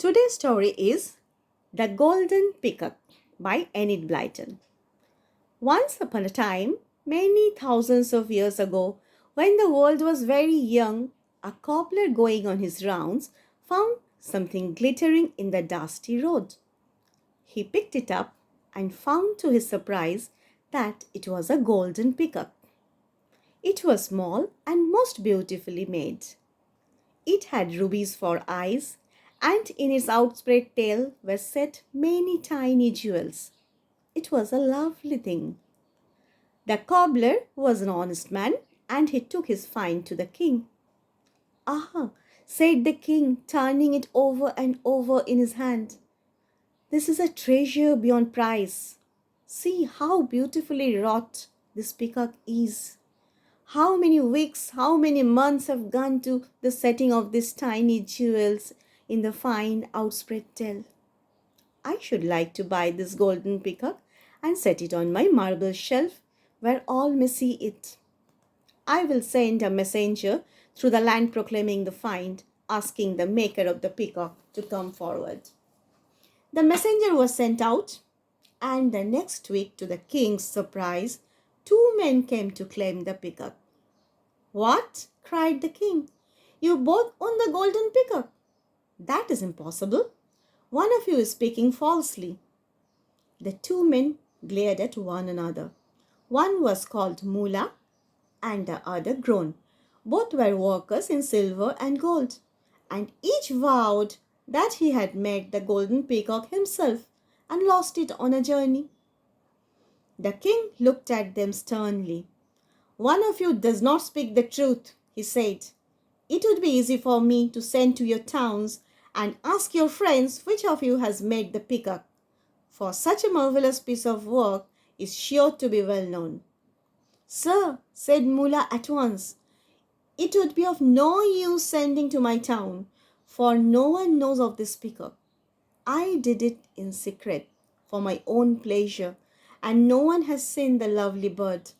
Today's story is The Golden Peacock by Enid Blyton. Once upon a time, many thousands of years ago, when the world was very young, a cobbler going on his rounds found something glittering in the dusty road. He picked it up and found to his surprise that it was a golden peacock. It was small and most beautifully made. It had rubies for eyes, and in its outspread tail were set many tiny jewels. It was a lovely thing. The cobbler was an honest man, and he took his find to the king. "Ah," said the king, turning it over and over in his hand, "this is a treasure beyond price. See how beautifully wrought this peacock is. How many weeks, how many months have gone to the setting of these tiny jewels in the fine outspread tail. I should like to buy this golden peacock and set it on my marble shelf where all may see it. I will send a messenger through the land proclaiming the find, asking the maker of the peacock to come forward." The messenger was sent out, and the next week, to the king's surprise, two men came to claim the peacock. "What?" cried the king. "You both own the golden peacock." "That is impossible. One of you is speaking falsely." The two men glared at one another. One was called Mula and the other Groan. Both were workers in silver and gold, and each vowed that he had made the golden peacock himself and lost it on a journey. The king looked at them sternly. "One of you does not speak the truth," he said. "It would be easy for me to send to your towns and ask your friends which of you has made the peacock, for such a marvelous piece of work is sure to be well known." "Sir," said Mula at once, "it would be of no use sending to my town, for no one knows of this peacock. I did it in secret for my own pleasure, and no one has seen the lovely bird.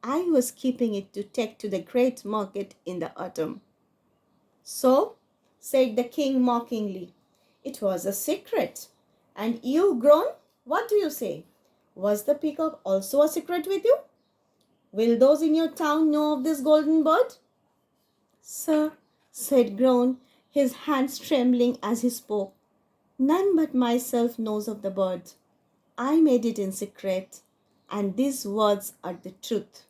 I was keeping it to take to the great market in the autumn." "So," said the king mockingly, "it was a secret. And you, Groan, what do you say? Was the peacock also a secret with you? Will those in your town know of this golden bird?" "Sir," said Groan, his hands trembling as he spoke, "none but myself knows of the bird. I made it in secret, and these words are the truth."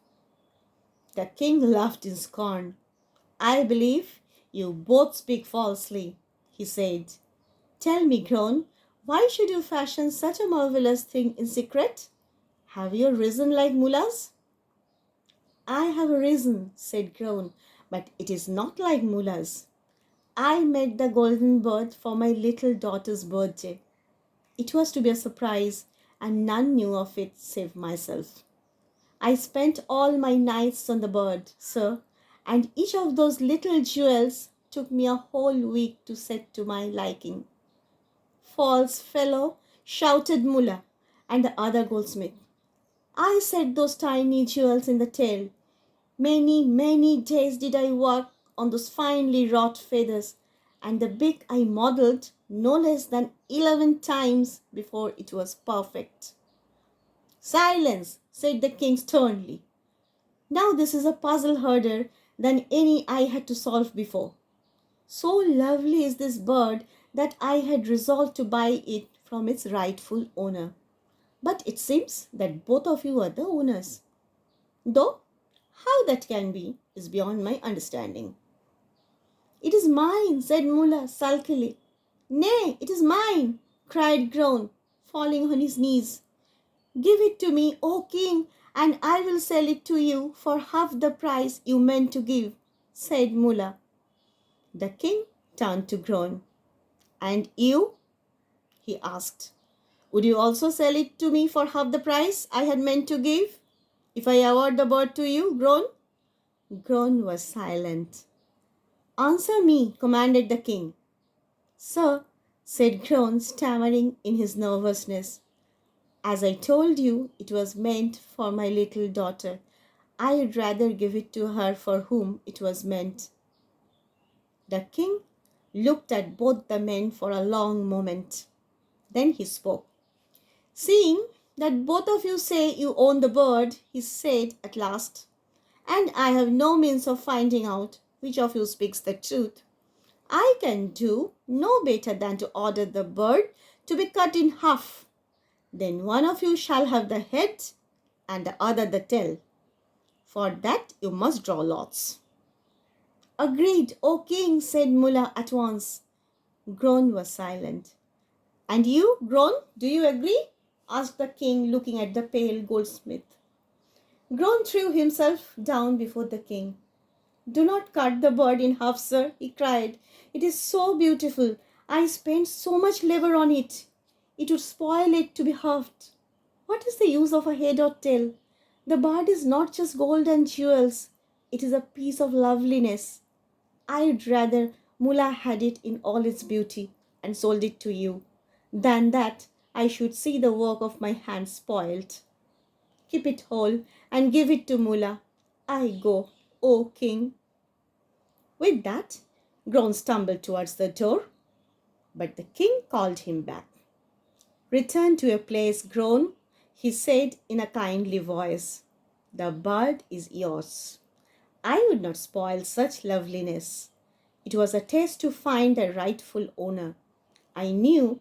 The king laughed in scorn. "I believe you both speak falsely," he said. "Tell me, Groan, why should you fashion such a marvelous thing in secret? Have you a reason like Mullah's?" "I have a reason," said Groan, "but it is not like Mullah's. I made the golden bird for my little daughter's birthday. It was to be a surprise, and none knew of it save myself. I spent all my nights on the bird, sir, and each of those little jewels took me a whole week to set to my liking." "False fellow!" shouted Mullah and the other goldsmith. "I set those tiny jewels in the tail. Many, many days did I work on those finely wrought feathers, and the beak I modeled no less than 11 times before it was perfect." "Silence!" said the king sternly. "Now this is a puzzle harder than any I had to solve before. So lovely is this bird that I had resolved to buy it from its rightful owner. But it seems that both of you are the owners, though how that can be is beyond my understanding." "It is mine," said Mullah sulkily. "Nay, it is mine," cried Groan, falling on his knees. "Give it to me, O king, and I will sell it to you for half the price you meant to give," said Mullah. The king turned to Groan. "And you?" he asked. "Would you also sell it to me for half the price I had meant to give, if I award the bird to you, Groan?" Groan was silent. "Answer me," commanded the king. "Sir," said Groan, stammering in his nervousness, "as I told you, it was meant for my little daughter. I'd rather give it to her for whom it was meant." The king looked at both the men for a long moment. Then he spoke. Seeing that both of you say you own the bird, he said at last, and I have no means of finding out which of you speaks the truth, I can do no better than to order the bird to be cut in half. Then one of you shall have the head and the other the tail. For that you must draw lots. Agreed, O king, said Mullah at once. Groan was silent. And you, Groan, do you agree? Asked the king, looking at the pale goldsmith. Groan threw himself down before the king. Do not cut the bird in half, sir, he cried. It is so beautiful. I spent so much labor on it. It would spoil it to be halved. What is the use of a head or tail? The bird is not just gold and jewels. It is a piece of loveliness. I'd rather Mullah had it in all its beauty and sold it to you than that I should see the work of my hands spoiled. Keep it whole and give it to Mullah. I go, O king. With that, Groan stumbled towards the door, but the king called him back. Return to your place, Groan, he said in a kindly voice. The bird is yours. I would not spoil such loveliness. It was a test to find the rightful owner. I knew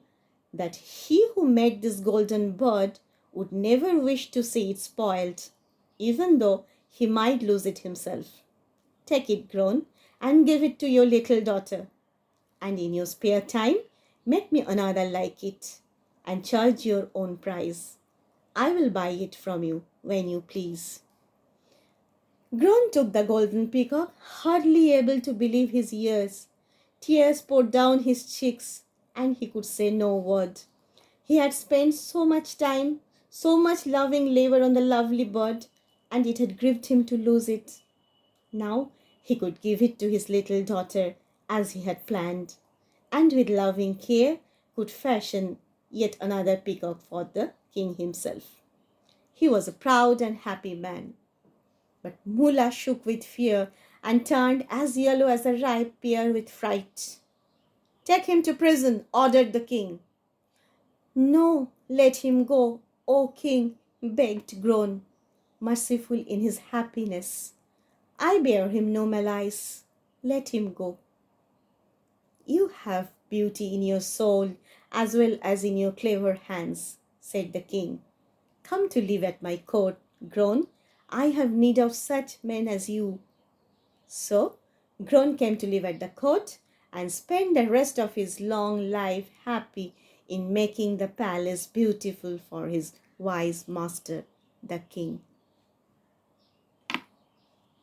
that he who made this golden bird would never wish to see it spoiled, even though he might lose it himself. Take it, Groan, and give it to your little daughter. And in your spare time, make me another like it, and charge your own price. I will buy it from you when you please. Groan took the golden peacock, hardly able to believe his ears. Tears poured down his cheeks, and he could say no word. He had spent so much time, so much loving labor on the lovely bird, and it had grieved him to lose it. Now he could give it to his little daughter as he had planned, and with loving care could fashion yet another peacock for the king himself. He was a proud and happy man. But Mullah shook with fear and turned as yellow as a ripe pear with fright. Take him to prison, ordered the king. No, let him go, O king, begged Groan, merciful in his happiness. I bear him no malice. Let him go. You have beauty in your soul as well as in your clever hands, said the king. Come to live at my court, Groan. I have need of such men as you. So Groan came to live at the court and spent the rest of his long life happy in making the palace beautiful for his wise master, the king.